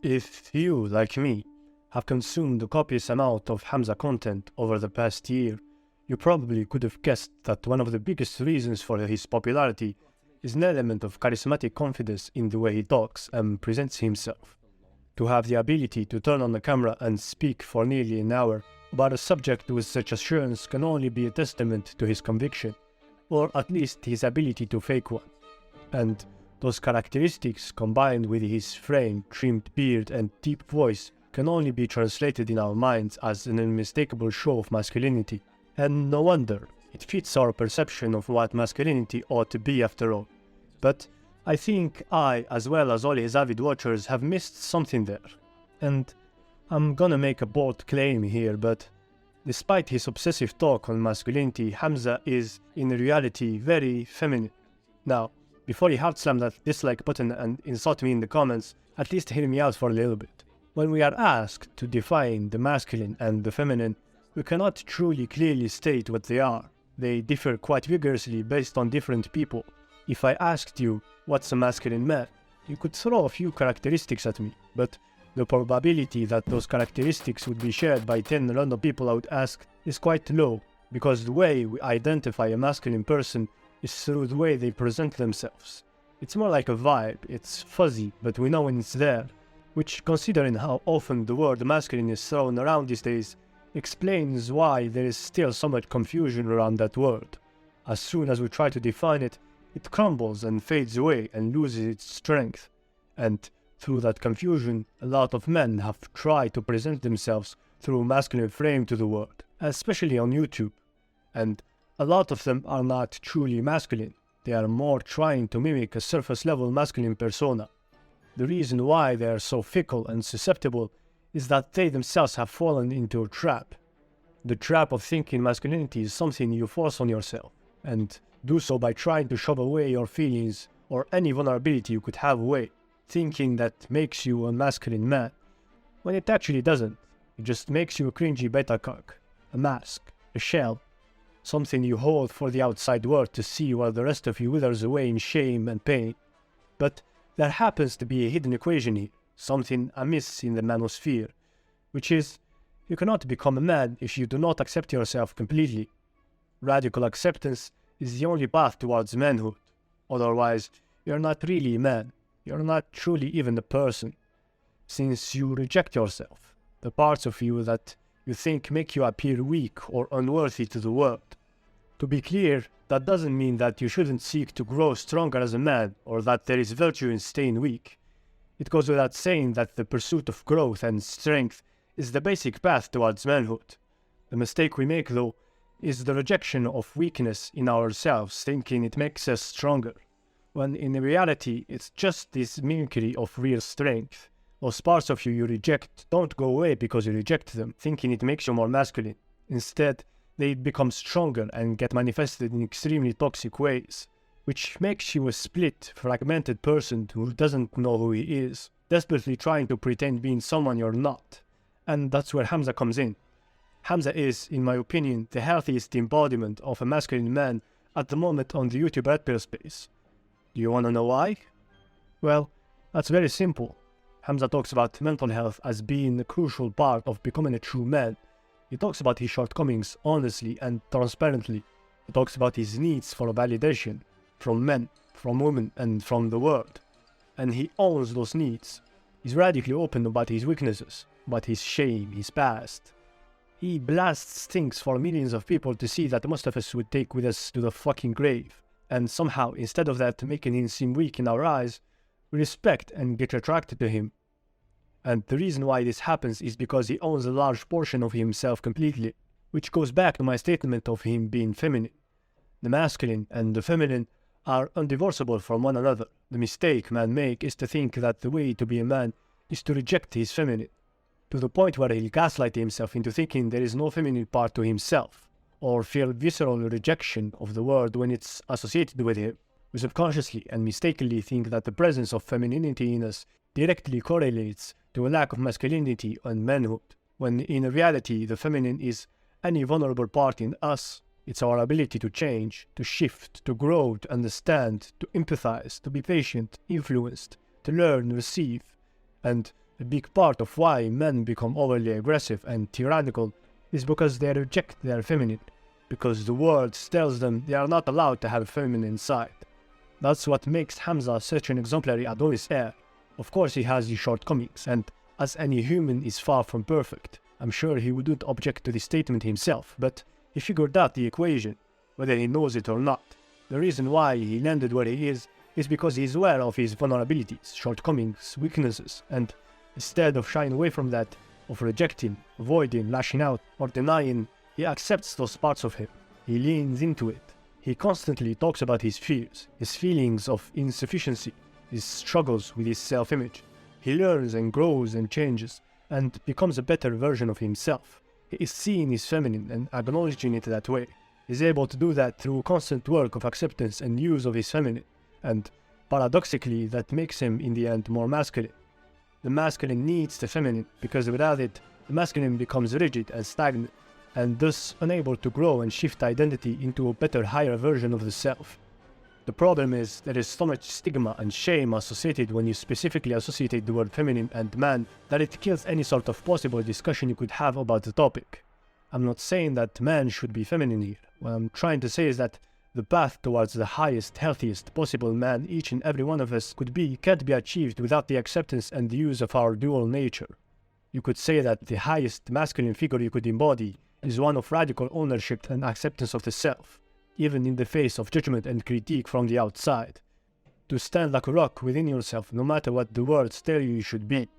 If you, like me, have consumed a copious amount of Hamza content over the past year, you probably could have guessed that one of the biggest reasons for his popularity is an element of charismatic confidence in the way he talks and presents himself. To have the ability to turn on the camera and speak for nearly an hour about a subject with such assurance can only be a testament to his conviction, or at least his ability to fake one. And those characteristics, combined with his framed, trimmed beard and deep voice, can only be translated in our minds as an unmistakable show of masculinity. And no wonder, it fits our perception of what masculinity ought to be after all. But I think I, as well as all his avid watchers, have missed something there. And I'm gonna make a bold claim here, but despite his obsessive talk on masculinity, Hamza is, in reality, very feminine. Now, before you hard slam that dislike button and insult me in the comments, at least hear me out for a little bit. When we are asked to define the masculine and the feminine, we cannot truly clearly state what they are. They differ quite vigorously based on different people. If I asked you, what's a masculine man, you could throw a few characteristics at me, but the probability that those characteristics would be shared by 10 random people I would ask is quite low, because the way we identify a masculine person is through the way they present themselves. It's more like a vibe, it's fuzzy, but we know when it's there, which, considering how often the word masculine is thrown around these days, explains why there is still so much confusion around that word. As soon as we try to define it, it crumbles and fades away and loses its strength. And through that confusion, a lot of men have tried to present themselves through a masculine frame to the world, especially on YouTube. And a lot of them are not truly masculine. They are more trying to mimic a surface-level masculine persona. The reason why they are so fickle and susceptible is that they themselves have fallen into a trap. The trap of thinking masculinity is something you force on yourself, and do so by trying to shove away your feelings or any vulnerability you could have away, thinking that makes you a masculine man, when it actually doesn't. It just makes you a cringy beta cock, a mask, a shell, something you hold for the outside world to see while the rest of you withers away in shame and pain. But there happens to be a hidden equation here, something amiss in the manosphere, which is, you cannot become a man if you do not accept yourself completely. Radical acceptance is the only path towards manhood. Otherwise, you're not really a man. You're not truly even a person. Since you reject yourself, the parts of you that you think make you appear weak or unworthy to the world. To be clear, that doesn't mean that you shouldn't seek to grow stronger as a man or that there is virtue in staying weak. It goes without saying that the pursuit of growth and strength is the basic path towards manhood. The mistake we make, though, is the rejection of weakness in ourselves, thinking it makes us stronger, when in reality it's just this mimicry of real strength. Those parts of you reject don't go away because you reject them, thinking it makes you more masculine. Instead, they become stronger and get manifested in extremely toxic ways, which makes you a split, fragmented person who doesn't know who he is, desperately trying to pretend being someone you're not. And that's where Hamza comes in. Hamza is, in my opinion, the healthiest embodiment of a masculine man at the moment on the YouTube red pill space. Do you want to know why? Well, that's very simple. Hamza talks about mental health as being a crucial part of becoming a true man. He talks about his shortcomings honestly and transparently. He talks about his needs for validation from men, from women, and from the world. And he owns those needs. He's radically open about his weaknesses, about his shame, his past. He blasts things for millions of people to see that most of us would take with us to the fucking grave. And somehow, instead of that making him seem weak in our eyes, we respect and get attracted to him. And the reason why this happens is because he owns a large portion of himself completely, which goes back to my statement of him being feminine. The masculine and the feminine are undivorceable from one another. The mistake men make is to think that the way to be a man is to reject his feminine, to the point where he'll gaslight himself into thinking there is no feminine part to himself, or feel visceral rejection of the word when it's associated with him. We subconsciously and mistakenly think that the presence of femininity in us directly correlates to a lack of masculinity and manhood, when in reality the feminine is any vulnerable part in us. It's our ability to change, to shift, to grow, to understand, to empathize, to be patient, influenced, to learn, receive, and A big part of why men become overly aggressive and tyrannical is because they reject their feminine, because the world tells them they are not allowed to have a feminine side. That's what makes Hamza such an exemplary Adonis heir. Of course he has his shortcomings, and as any human is far from perfect, I'm sure he wouldn't object to the statement himself, but he figured out the equation, whether he knows it or not. The reason why he landed where he is because he is aware of his vulnerabilities, shortcomings, weaknesses, and instead of shying away from that, of rejecting, avoiding, lashing out, or denying, he accepts those parts of him. He leans into it. He constantly talks about his fears, his feelings of insufficiency, his struggles with his self-image. He learns and grows and changes, and becomes a better version of himself. He is seeing his feminine and acknowledging it that way. He's able to do that through constant work of acceptance and use of his feminine, and paradoxically that makes him in the end more masculine. The masculine needs the feminine, because without it, the masculine becomes rigid and stagnant, and thus unable to grow and shift identity into a better, higher version of the self. The problem is there is so much stigma and shame associated when you specifically associate the word feminine and man that it kills any sort of possible discussion you could have about the topic. I'm not saying that man should be feminine here. What I'm trying to say is that the path towards the highest, healthiest possible man each and every one of us can't be achieved without the acceptance and the use of our dual nature. You could say that the highest masculine figure you could embody is one of radical ownership and acceptance of the self, even in the face of judgment and critique from the outside. To stand like a rock within yourself no matter what the world tells you should be.